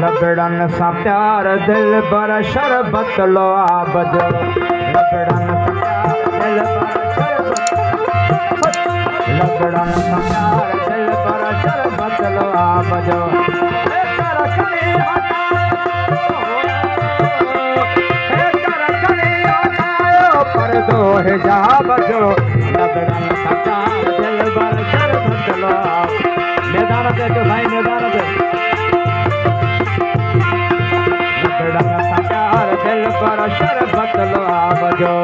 लबड़न सा प्यार दिल बर शरबत लो आबजो लबड़न सा प्यार दिल बर शरबत लो आबजो पर दो हिजाब जो लबड़न सा प्यार दिल बर शरबत लो मैदान पे जो भाई मैदान पे दिल पर शरबत लो आबजो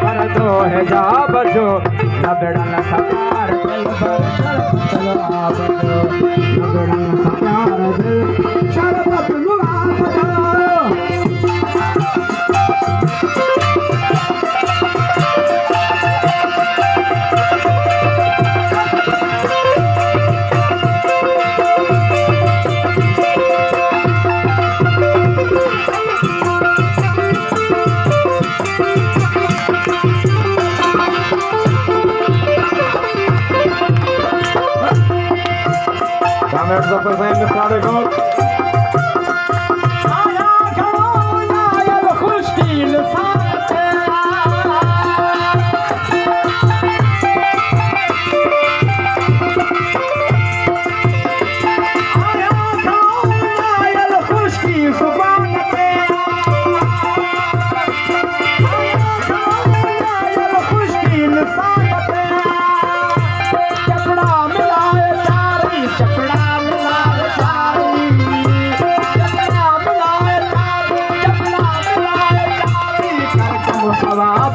पर दो हिजाब जो लबड़न सा प्यार दिल पर शरबत लो आबजो लबड़न सा प्यार दिल शरबत लो आबजो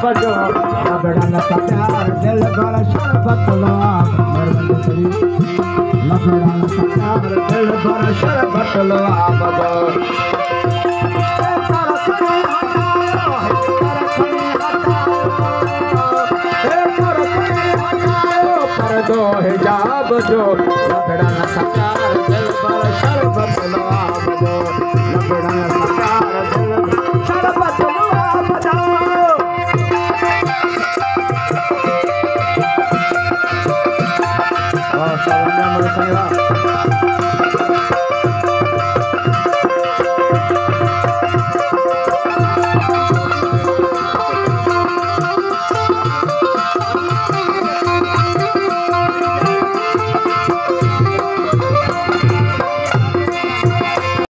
बजो लबड़न सा प्यार दिल बर शरबत लो लबड़न सा प्यार दिल बर शरबत लो आबजो पर दो हिजाब जो लबड़न सा प्यार दिल बर शरबत लो आबजो लबड़न सा प्यार दिल